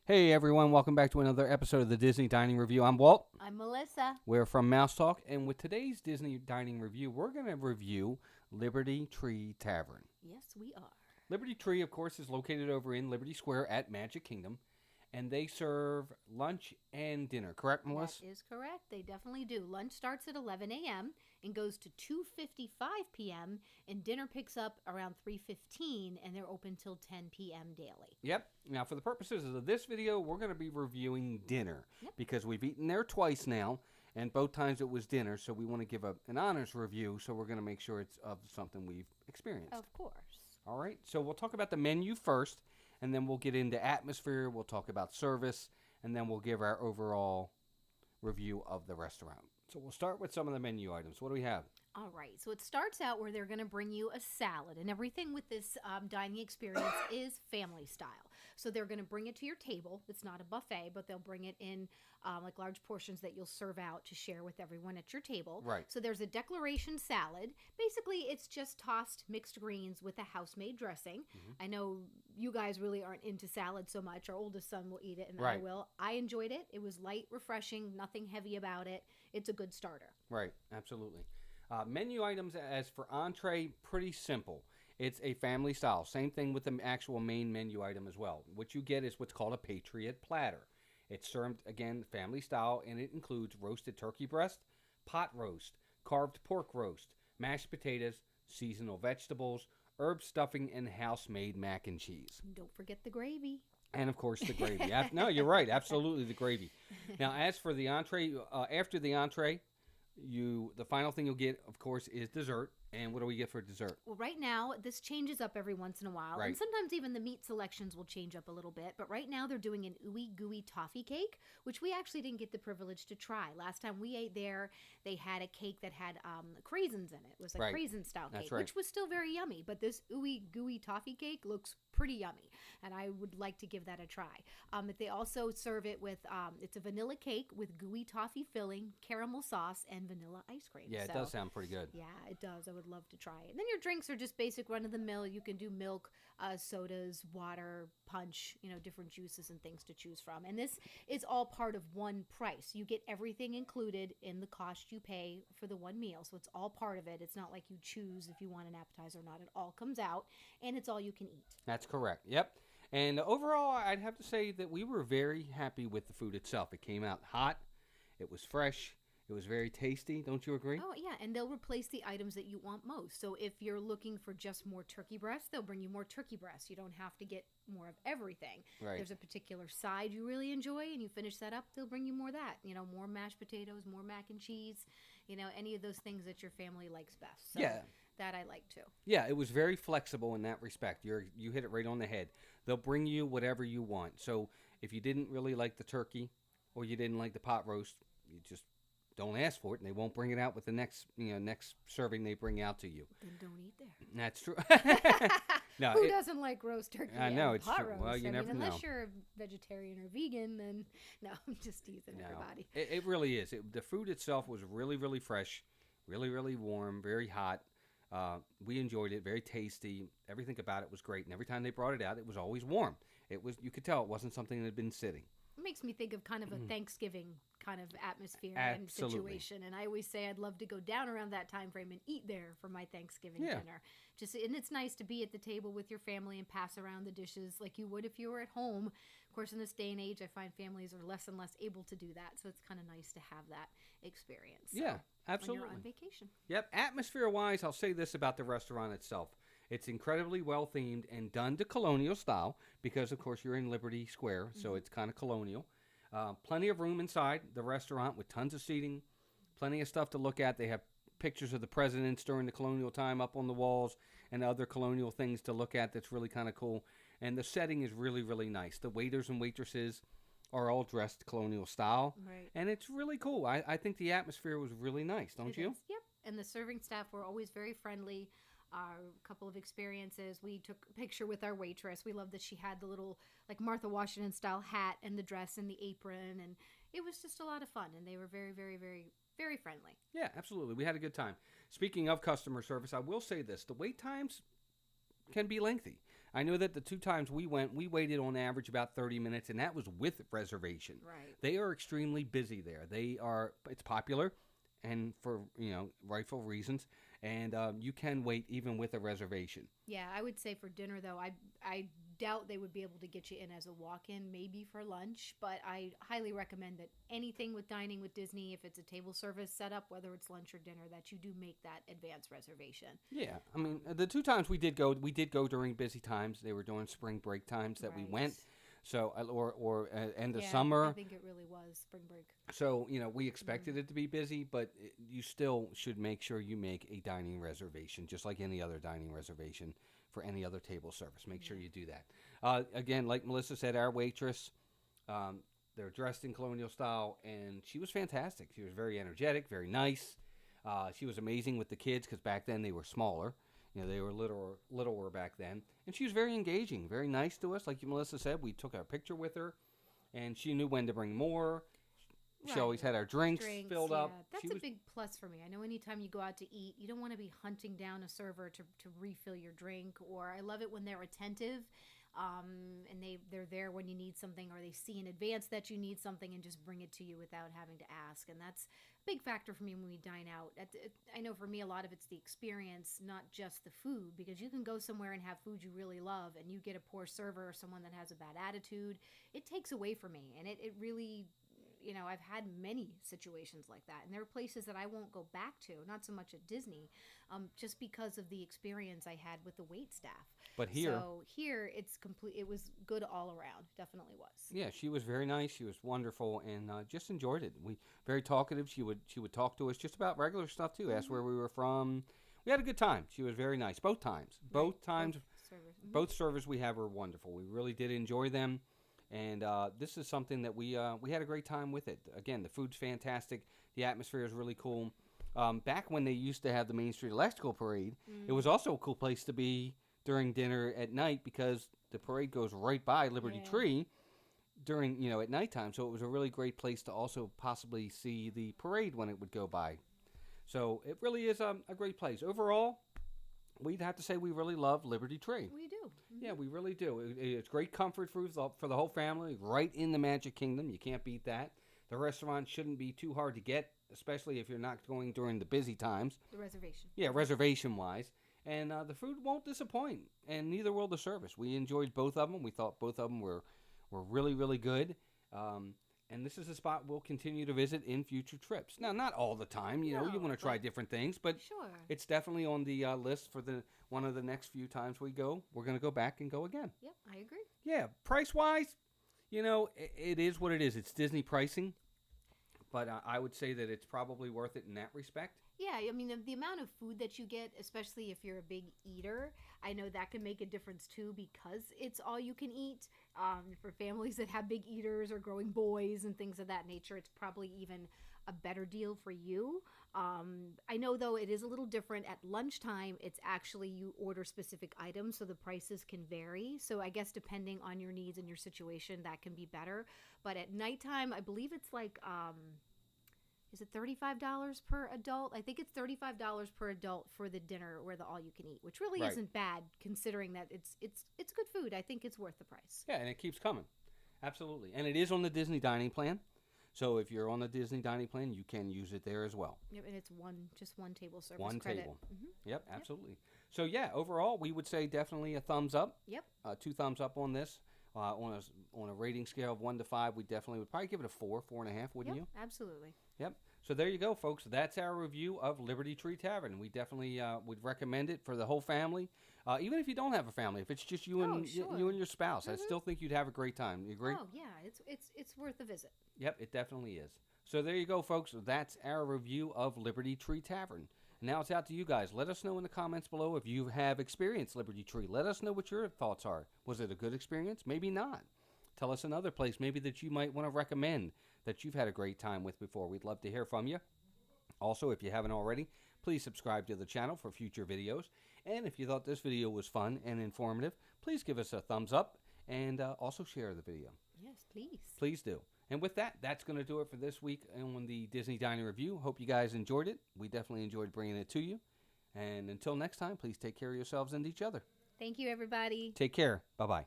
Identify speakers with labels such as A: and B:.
A: Hey everyone, welcome back to another episode of the Disney Dining Review. I'm Walt.
B: I'm Melissa.
A: We're from Mouse Talk, and with today's Disney Dining Review, we're going to review Liberty Tree Tavern.
B: Yes, we are.
A: Liberty Tree, of course, is located over in Liberty Square at Magic Kingdom, and they serve lunch and dinner, correct, Melissa?
B: That is correct. They definitely do. Lunch starts at 11 a.m. and goes to 2:55 p.m. and dinner picks up around 3:15 and they're open till 10 p.m. daily.
A: Yep. Now, for the purposes of this video, we're going to be reviewing dinner
B: Yep.
A: because we've eaten there twice now, and both times it was dinner, so we want to give an honors review, so we're going to make sure it's of something we've experienced.
B: Of course.
A: All right, so we'll talk about the menu first, and then we'll get into atmosphere, we'll talk about service, and then we'll give our overall review of the restaurant. So we'll start with some of the menu items. What do we have?
B: All right, so it starts out where they're going to bring you a salad, and everything with this dining experience is family style. So they're going to bring it to your table. It's not a buffet, but they'll bring it in like large portions that you'll serve out to share with everyone at your table.
A: Right.
B: So there's a declaration salad. Basically, it's just tossed mixed greens with a house-made dressing.
A: Mm-hmm.
B: I know you guys really aren't into salad so much. Our oldest son will eat it, and I
A: Right.
B: will. I enjoyed it. It was light, refreshing, nothing heavy about it. It's a good starter.
A: Right, absolutely. Menu items as for entree, pretty simple. It's a family style. Same thing with the actual main menu item as well. What you get is what's called a Patriot platter. It's served, again, family style, and it includes roasted turkey breast, pot roast, carved pork roast, mashed potatoes, seasonal vegetables, herb stuffing, and house-made mac and cheese.
B: And don't forget the gravy.
A: And, of course, the gravy. No, you're right. Absolutely, the gravy. Now, as for the entree, after the entree, the final thing you'll get, of course, is dessert. And what do we get for dessert?
B: Well, right now, this changes up every once in a while.
A: Right.
B: And sometimes even the meat selections will change up a little bit. But right now, they're doing an ooey gooey toffee cake, which we actually didn't get the privilege to try. Last time we ate there, they had a cake that had craisins in it. It was a
A: Right.
B: craisin style
A: That's
B: cake,
A: right.
B: which was still very yummy. But this ooey gooey toffee cake looks pretty yummy. And I would like to give that a try. But they also serve it with, it's a vanilla cake with gooey toffee filling, caramel sauce, and vanilla ice cream.
A: Yeah, it does sound pretty good.
B: Yeah, it does. I would love to try it. And then your drinks are just basic run-of-the-mill. You can do milk, sodas, water, punch, different juices and things to choose from. And this is all part of one price. You get everything included in the cost you pay for the one meal. So it's all part of it. It's not like you choose if you want an appetizer or not. It all comes out, and it's all you can eat.
A: That's correct. Yep. And overall, I'd have to say that we were very happy with the food itself. It came out hot. It was fresh. It was very tasty. Don't you agree?
B: Oh, yeah, and they'll replace the items that you want most. So if you're looking for just more turkey breasts, they'll bring you more turkey breasts. You don't have to get more of everything.
A: Right.
B: There's a particular side you really enjoy, and you finish that up, they'll bring you more of that. More mashed potatoes, more mac and cheese, any of those things that your family likes best. So
A: Yeah.
B: that I like too.
A: Yeah, it was very flexible in that respect. You hit it right on the head. They'll bring you whatever you want. So if you didn't really like the turkey or you didn't like the pot roast, you just don't ask for it, and they won't bring it out with the next serving they bring out to you.
B: Then don't eat there.
A: That's true. No,
B: Who doesn't like roast turkey?
A: I know,
B: and
A: it's
B: pot
A: true.
B: roast?
A: Well, you never
B: unless
A: know.
B: you're a vegetarian or vegan, then no, I'm just teasing
A: No,
B: everybody.
A: it really is. The food itself was really, really fresh, really, really warm, very hot. We enjoyed it, very tasty. Everything about it was great, and every time they brought it out, it was always warm. You could tell it wasn't something that had been sitting.
B: It makes me think of kind of a Thanksgiving kind of atmosphere and
A: Absolutely.
B: situation. And I always say I'd love to go down around that time frame and eat there for my Thanksgiving
A: Yeah.
B: dinner. And it's nice to be at the table with your family and pass around the dishes like you would if you were at home. Of course, in this day and age, I find families are less and less able to do that. So it's kind of nice to have that experience.
A: Yeah, absolutely.
B: When you're on vacation.
A: Yep. Atmosphere-wise, I'll say this about the restaurant itself. It's incredibly well-themed and done to colonial style because, of course, you're in Liberty Square, so it's kind of colonial. Plenty of room inside the restaurant with tons of seating, plenty of stuff to look at. They have pictures of the presidents during the colonial time up on the walls and other colonial things to look at that's really kind of cool. And the setting is really, really nice. The waiters and waitresses are all dressed colonial style.
B: Right.
A: And it's really cool. I think the atmosphere was really nice, don't
B: It
A: you?
B: is. Yep. And the serving staff were always very friendly. A couple of experiences. We took a picture with our waitress. We loved that she had the little, like Martha Washington style hat and the dress and the apron. And it was just a lot of fun. And they were very, very, very, very friendly.
A: Yeah, absolutely. We had a good time. Speaking of customer service, I will say this. The wait times can be lengthy. I know that the 2 times we went, we waited on average about 30 minutes, and that was with reservation.
B: Right.
A: They are extremely busy there. It's popular, and for, rightful reasons, and you can wait even with a reservation.
B: Yeah, I would say for dinner though, I doubt they would be able to get you in as a walk-in, maybe for lunch, but I highly recommend that anything with dining with Disney, if it's a table service setup, whether it's lunch or dinner, that you do make that advance reservation.
A: Yeah, I mean, the 2 times we did go during busy times. They were during spring break times that we
B: Right.
A: went. So, or end of
B: Yeah,
A: summer.
B: I think it really was spring break.
A: So, we expected it to be busy, but you still should make sure you make a dining reservation, just like any other dining reservation for any other table service. Make sure you do that. Again, like Melissa said, our waitress, they're dressed in colonial style, and she was fantastic. She was very energetic, very nice. She was amazing with the kids because back then they were smaller. They were littler back then. And she was very engaging, very nice to us. Like Melissa said, we took a picture with her, and she knew when to bring more. She
B: Right.
A: always had our drinks filled up.
B: That's a big plus for me. I know anytime you go out to eat, you don't want to be hunting down a server to refill your drink. Or I love it when they're attentive, and they're there when you need something, or they see in advance that you need something and just bring it to you without having to ask. And that's a big factor for me when we dine out. I know for me, a lot of it's the experience, not just the food, because you can go somewhere and have food you really love, and you get a poor server or someone that has a bad attitude. It takes away from me, and it really... I've had many situations like that, and there are places that I won't go back to, not so much at Disney, just because of the experience I had with the wait staff.
A: But here,
B: so here it's complete. It was good all around. Definitely was.
A: yeah, she was very nice. She was wonderful, and just enjoyed it. We very talkative. She would talk to us just about regular stuff too. Ask where we were from. We had a good time. She was very nice both times. Both times, both servers we have were wonderful. We really did enjoy them. And this is something that we had a great time with it. Again, the food's fantastic. The atmosphere is really cool. Back when they used to have the Main Street Electrical Parade, it was also a cool place to be during dinner at night because the parade goes right by Liberty Tree during, at nighttime. So it was a really great place to also possibly see the parade when it would go by. So it really is a great place. Overall, we'd have to say we really love Liberty Tree.
B: We do.
A: Yeah, we really do. It's great comfort food for the whole family, right in the Magic Kingdom. You can't beat that. The restaurant shouldn't be too hard to get, especially if you're not going during the busy times.
B: The reservation.
A: Yeah, reservation-wise. And the food won't disappoint, and neither will the service. We enjoyed both of them. We thought both of them were really, really good. And this is a spot we'll continue to visit in future trips. Now, not all the time. You want to try different things, but
B: sure,
A: it's definitely on the list for one of the next few times we go. We're going to go back and go again.
B: Yep, I agree.
A: Yeah, price-wise, it is what it is. It's Disney pricing, but I would say that it's probably worth it in that respect.
B: Yeah, I mean, the amount of food that you get, especially if you're a big eater, I know that can make a difference too because it's all you can eat. For families that have big eaters or growing boys and things of that nature, it's probably even a better deal for you. I know, though, it is a little different. At lunchtime, it's actually you order specific items, so the prices can vary. So I guess depending on your needs and your situation, that can be better. But at nighttime, I believe it's like... is it $35 per adult? I think it's $35 per adult for the dinner or the all-you-can-eat, which really isn't bad considering that it's good food. I think it's worth the price.
A: Yeah, and it keeps coming. Absolutely. And it is on the Disney dining plan. So if you're on the Disney dining plan, you can use it there as well.
B: Yep, and it's just one table service
A: one
B: credit.
A: Table. Mm-hmm. Yep, absolutely. So yeah, overall, we would say definitely a thumbs up.
B: Yep.
A: 2 thumbs up on this. On a rating scale of 1 to 5, we definitely would probably give it a 4.5, wouldn't you?
B: Absolutely.
A: Yep. So there you go, folks. That's our review of Liberty Tree Tavern. We definitely would recommend it for the whole family, even if you don't have a family. If it's just you and your spouse, I still think you'd have a great time. You agree?
B: Oh yeah, it's worth a visit.
A: Yep, it definitely is. So there you go, folks. That's our review of Liberty Tree Tavern. Now it's out to you guys. Let us know in the comments below if you have experienced Liberty Tree. Let us know what your thoughts are. Was it a good experience? Maybe not. Tell us another place maybe that you might want to recommend that you've had a great time with before. We'd love to hear from you. Also, if you haven't already, please subscribe to the channel for future videos. And if you thought this video was fun and informative, please give us a thumbs up and also share the video.
B: Yes, please.
A: Please do. And with that, that's going to do it for this week on the Disney Dining Review. Hope you guys enjoyed it. We definitely enjoyed bringing it to you. And until next time, please take care of yourselves and each other.
B: Thank you, everybody.
A: Take care. Bye bye.